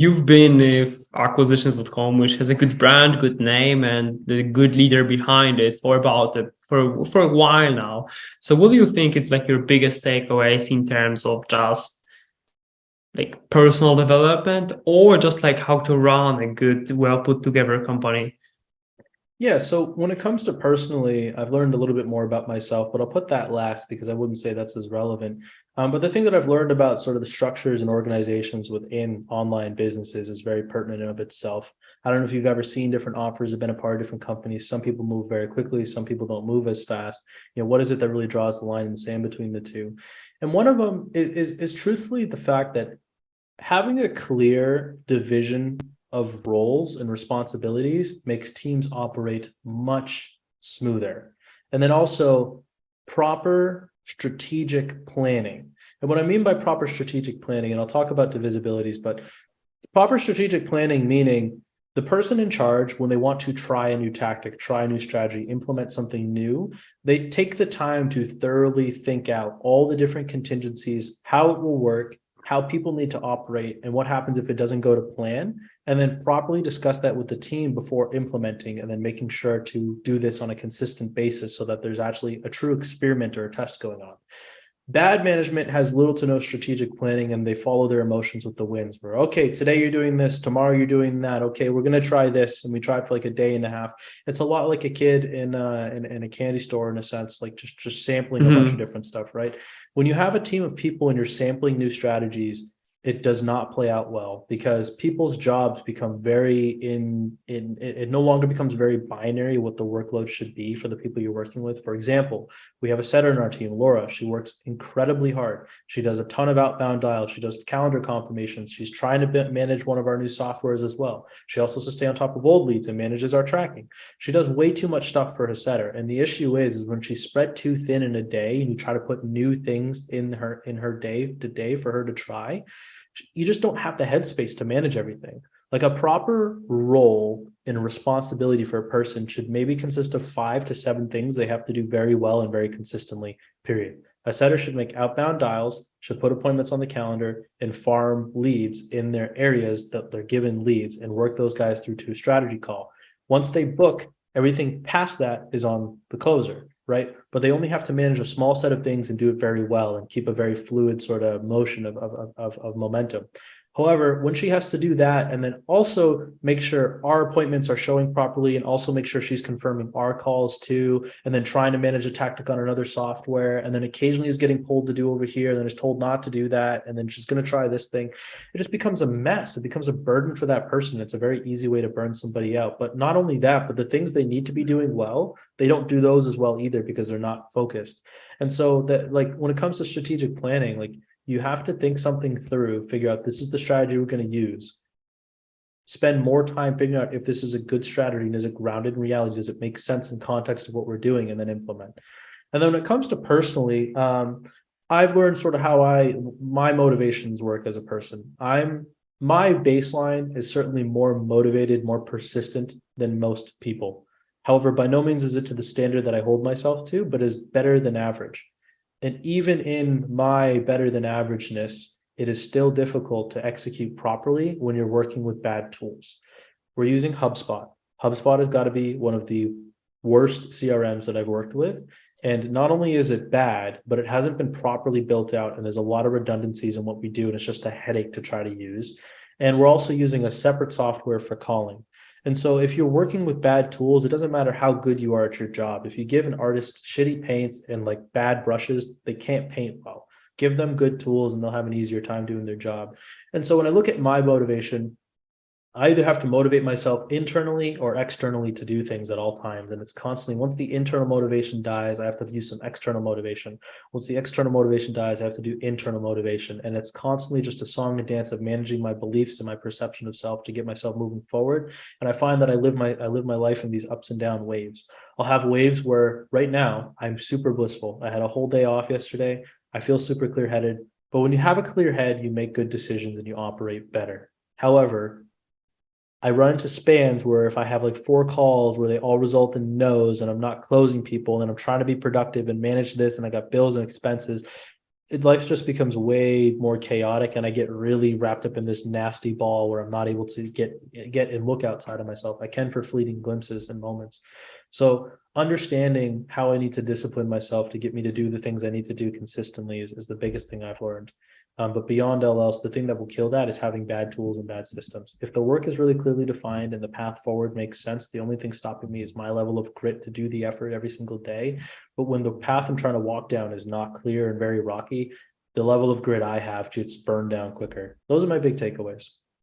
You've been with acquisitions.com, which has a good brand, good name, and the good leader behind it for for a while now. So what do you think is like your biggest takeaways in terms of just like personal development or just like how to run a good, well put together company? Yeah, so when it comes to personally, I've learned a little bit more about myself, but I'll put that last because I wouldn't say that's as relevant. But the thing that I've learned about sort of the structures and organizations within online businesses is very pertinent in of itself. I don't know if you've ever seen different offers, have been a part of different companies. Some people move very quickly, some people don't move as fast. What is it that really draws the line in the sand between the two? And one of them is truthfully the fact that having a clear division of roles and responsibilities makes teams operate much smoother. And then also proper strategic planning. And what I mean by proper strategic planning, and I'll talk about divisibilities, but proper strategic planning meaning the person in charge, when they want to try a new tactic, try a new strategy, implement something new, they take the time to thoroughly think out all the different contingencies, how it will work, how people need to operate, and what happens if it doesn't go to plan, and then properly discuss that with the team before implementing, and then making sure to do this on a consistent basis so that there's actually a true experiment or a test going on. Bad management has little to no strategic planning, and they follow their emotions with the winds. Where, okay, today you're doing this, tomorrow you're doing that. Okay, we're gonna try this, and we try it for like a day and a half. It's a lot like a kid in a candy store in a sense, like just sampling a bunch of Mhm. different stuff, right? When you have a team of people and you're sampling new strategies, it does not play out well because people's jobs become very in it no longer becomes very binary what the workload should be for the people you're working with. For example, we have a setter in our team, Laura. She works incredibly hard. She does a ton of outbound dials. She does calendar confirmations. She's trying to manage one of our new softwares as well. She also has to stay on top of old leads and manages our tracking. She does way too much stuff for her setter. And the issue is when she's spread too thin in a day and you try to put new things in her day to day for her to try, you just don't have the headspace to manage everything. Like a proper role and responsibility for a person should maybe consist of 5 to 7 things they have to do very well and very consistently, period. A setter should make outbound dials, should put appointments on the calendar, and farm leads in their areas that they're given leads and work those guys through to a strategy call. Once they book, everything past that is on the closer, right? But they only have to manage a small set of things and do it very well and keep a very fluid sort of motion of momentum. However, when she has to do that and then also make sure our appointments are showing properly and also make sure she's confirming our calls too, and then trying to manage a tactic on another software, and then occasionally is getting pulled to do over here, and then is told not to do that, and then she's going to try this thing, it just becomes a mess. It becomes a burden for that person. It's a very easy way to burn somebody out. But not only that, but the things they need to be doing well, they don't do those as well either because they're not focused. And so that, like, when it comes to strategic planning, like, you have to think something through, figure out this is the strategy we're going to use, spend more time figuring out if this is a good strategy and is it grounded in reality, does it make sense in context of what we're doing, and then implement. And then when it comes to personally, I've learned sort of how my motivations work as a person. My baseline is certainly more motivated, more persistent than most people. However, by no means is it to the standard that I hold myself to, but is better than average. And even in my better than averageness, it is still difficult to execute properly when you're working with bad tools. We're using HubSpot. HubSpot has got to be one of the worst CRMs that I've worked with. And not only is it bad, but it hasn't been properly built out. And there's a lot of redundancies in what we do. And it's just a headache to try to use. And we're also using a separate software for calling. And so if you're working with bad tools, it doesn't matter how good you are at your job. If you give an artist shitty paints and like bad brushes, they can't paint well. Give them good tools and they'll have an easier time doing their job. And so when I look at my motivation, I either have to motivate myself internally or externally to do things at all times. And it's constantly, once the internal motivation dies, I have to use some external motivation. Once the external motivation dies, I have to do internal motivation. And it's constantly just a song and dance of managing my beliefs and my perception of self to get myself moving forward. And I find that I live my life in these ups and down waves. I'll have waves where right now I'm super blissful. I had a whole day off yesterday. I feel super clear headed. But when you have a clear head, you make good decisions and you operate better. However, I run into spans where if I have like 4 calls where they all result in no's and I'm not closing people and I'm trying to be productive and manage this and I got bills and expenses, life just becomes way more chaotic, and I get really wrapped up in this nasty ball where I'm not able to get and look outside of myself. I can for fleeting glimpses and moments. So understanding how I need to discipline myself to get me to do the things I need to do consistently is the biggest thing I've learned. But beyond all else, the thing that will kill that is having bad tools and bad systems. If the work is really clearly defined and the path forward makes sense, the only thing stopping me is my level of grit to do the effort every single day. But when the path I'm trying to walk down is not clear and very rocky, the level of grit I have gets burned down quicker. Those are my big takeaways.